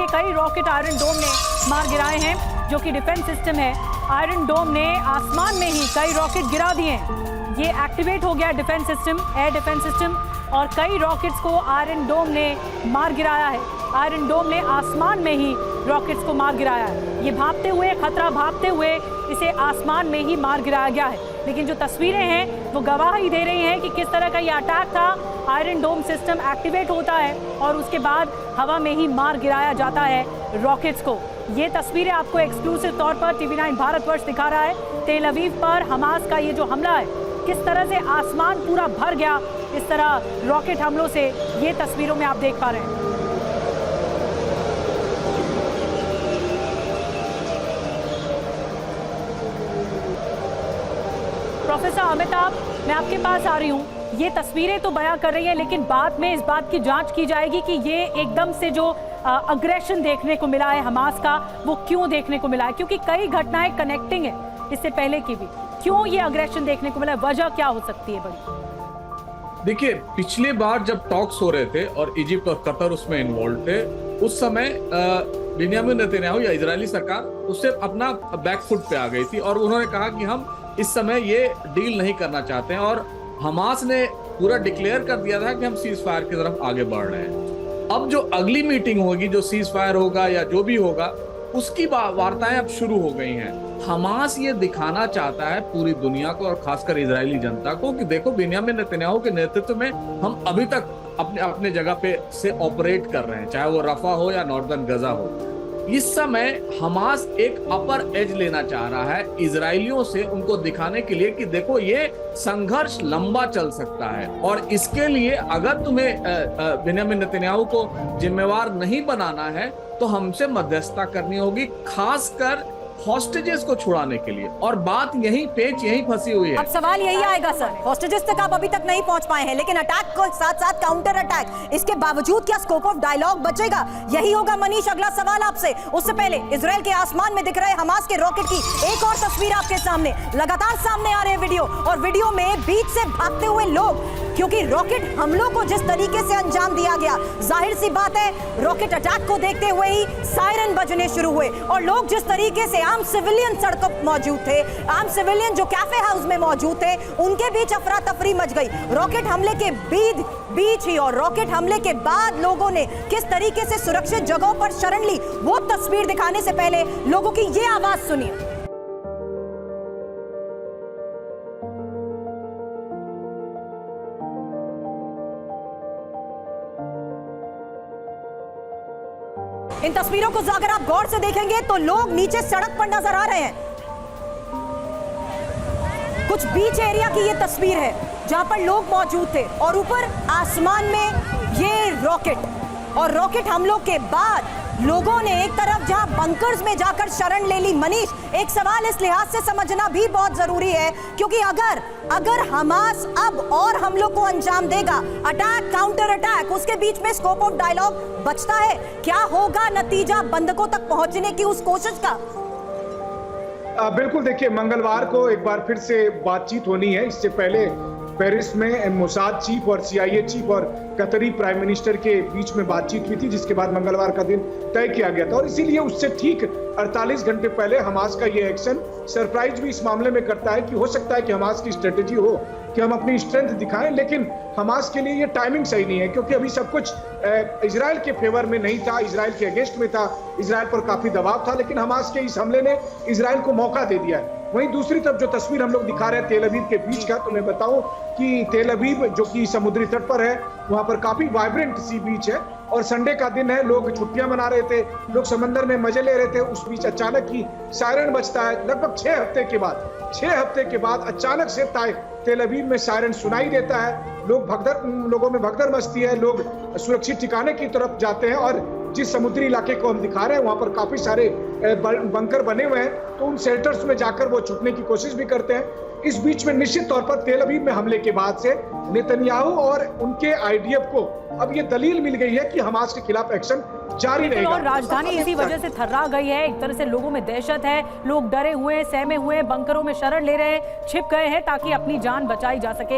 कई rocket iron डोम ने मार गिराए हैं, जो कि डिफेंस सिस्टम है। आयरन डोम ने आसमान में ही कई रॉकेट गिरा दिए हैं। ये एक्टिवेट हो गया defence system, air defence system, और कई रॉकेट्स को आयरन डोम ने मार गिराया है। आयरन डोम ने आसमान में ही रॉकेट्स को मार गिराया है। ये भागते हुए, खतरा भागते हुए इसे आसमान में ही मार गिराया गया है। लेकिन जो तस्वीरें हैं वो गवाही दे रही हैं कि किस तरह का ये अटैक था। आयरन डोम सिस्टम एक्टिवेट होता है और उसके बाद हवा में ही मार गिराया जाता है रॉकेट्स को। ये तस्वीरें आपको एक्सक्लूसिव तौर पर TV9 भारतवर्ष दिखा रहा है। तेल अवीव पर हमास का ये जो हमला है, किस तरह से आसमान पूरा भर गया इस तरह रॉकेट हमलों से, ये तस्वीरों में आप देख पा रहे हैं। प्रोफेसर अमिताभ, मैं आपके पास आ रही हूँ। ये तस्वीरें तो बयां कर रही हैं, लेकिन बाद में इस बात की जांच की जाएगी कि ये एकदम से जो अग्रेशन देखने को मिला है हमास का, वो क्यों देखने को मिला है, क्योंकि कई घटनाएं कनेक्टिंग है इससे पहले की भी। क्यों ये अग्रेशन देखने को मिला है, वजह क्या हो सकती है बड़ी? देखिए, पिछली बार जब टॉक्स हो रहे थे और इजिप्ट और कतर उसमें इन्वॉल्व थे, उस समय बेंजामिन नेतन्याहू या इजरायली सरकार उससे अपना बैक फुट पे आ गई थी और उन्होंने कहा कि हम इस समय ये डील नहीं करना चाहते हैं, और हमास ने पूरा डिक्लेयर कर दिया था कि हम सीज फायर की तरफ आगे बढ़ रहे हैं। अब जो अगली मीटिंग होगी, जो सीज फायर होगा या जो भी होगा, उसकी वार्ताएं अब शुरू हो गई हैं। हमास ये दिखाना चाहता है पूरी दुनिया को और खासकर इजरायली जनता को कि देखो, बेंजामिन नेतन्याहू के नेतृत्व में हम अभी तक अपने अपने जगह पे से ऑपरेट कर रहे हैं, चाहे वो रफा हो या नॉर्दर्न गजा हो। इस समय हमास एक अपर एज लेना चाह रहा है इजरायलियों से, उनको दिखाने के लिए कि देखो, ये संघर्ष लंबा चल सकता है और इसके लिए अगर तुम्हें बेंजामिन नेतन्याहू को जिम्मेवार नहीं बनाना है तो हमसे मध्यस्थता करनी होगी, खासकर हॉस्टेजेस को छुड़ाने के लिए। और बात पेच यहीं फंसी हुई है। अब सवाल यही आएगा सर, हॉस्टेजेस तक आप अभी तक नहीं पहुंच पाए हैं, लेकिन अटैक को साथ साथ काउंटर अटैक, इसके बावजूद क्या स्कोप ऑफ डायलॉग बचेगा? यही होगा मनीष अगला सवाल आपसे। उससे पहले इजराइल के आसमान में दिख रहे हमास के रॉकेट की एक और तस्वीर आपके सामने, लगातार सामने आ रहे वीडियो, और वीडियो में बीच से भागते हुए लोग, क्योंकि रॉकेट हमलों को जिस तरीके से अंजाम दिया गया, जाहिर सी बात है रॉकेट अटैक को देखते हुए ही सायरन बजने शुरू हुए और लोग जिस तरीके से आम सिविलियन सड़कों पर मौजूद थे, आम सिविलियन जो कैफे हाउस में मौजूद थे, उनके बीच अफरा तफरी मच गई। रॉकेट हमले के बीच ही और रॉकेट हमले के बाद लोगों ने किस तरीके से सुरक्षित जगहों पर शरण ली, वो तस्वीर दिखाने से पहले लोगों की ये आवाज सुनिए। इन तस्वीरों को अगर आप गौर से देखेंगे तो लोग नीचे सड़क पर नजर आ रहे हैं। कुछ बीच एरिया की ये तस्वीर है जहां पर लोग मौजूद थे और ऊपर आसमान में ये रॉकेट, और रॉकेट हमलों के बाद लोगों ने एक तरफ जहां बंकर्स में जाकर शरण ले ली। मनीष, एक सवाल इस लिहाज से समझना भी बहुत जरूरी है, क्योंकि अगर हमास अब और हमलों को अंजाम देगा, अटैक काउंटर अटैक, उसके बीच में स्कोप ऑफ डायलॉग बचता है। क्या होगा नतीजा बंधकों तक पहुंचने की उस कोशिश का? बिल्कुल, देखिए, मंगलवार को एक बार फिर से बातचीत होनी है। इससे पहले पेरिस में मोसाद चीफ और CIA चीफ और कतरी प्राइम मिनिस्टर के बीच में बातचीत हुई थी, जिसके बाद मंगलवार का दिन तय किया गया था। और इसीलिए उससे ठीक 48 घंटे पहले हमास का ये एक्शन सरप्राइज भी इस मामले में करता है कि हो सकता है कि हमास की स्ट्रेटेजी हो कि हम अपनी स्ट्रेंथ दिखाएं, लेकिन हमास के लिए ये टाइमिंग सही नहीं है, क्योंकि अभी सब कुछ इजराइल के फेवर में नहीं था, इजराइल के अगेंस्ट में था, इजराइल पर काफी दबाव था, लेकिन हमास के इस हमले ने इजराइल को मौका दे दिया है। वहीं दूसरी तरफ जो तस्वीर हम लोग दिखा रहे हैं तेल अवीव के बीच का, तो मैं बताऊं कि तेल अवीव जो कि समुद्री तट पर है, वहां पर काफी वाइब्रेंट सी बीच है और संडे का दिन है, लोग छुट्टियां मना रहे थे, लोग समंदर में मजे ले रहे थे। उस बीच अचानक ही सायरन बजता है। लगभग 6 हफ्ते के बाद अचानक से तेल अवीव में सायरन सुनाई देता है। लोगों में भगदड़ मचती है, लोग सुरक्षित ठिकाने की तरफ जाते हैं और जिस समुद्री इलाके को हम दिखा रहे हैं वहां पर काफी सारे बंकर बने हुए हैं, तो उन शेल्टर्स में जाकर वो छुपने की कोशिश भी करते हैं। इस बीच में निश्चित तौर पर तेल अवीव में हमले के बाद से नेतन्याहू और उनके IDF को अब ये दलील मिल गई है कि हमास के खिलाफ एक्शन जारी रहेगा। और राजधानी इसी वजह से थर्रा गई है, एक तरह से लोगों में दहशत है, लोग डरे हुए, सहमे हुए, बंकरों में शरण ले रहे हैं, छिप गए हैं ताकि अपनी जान बचाई जा सके।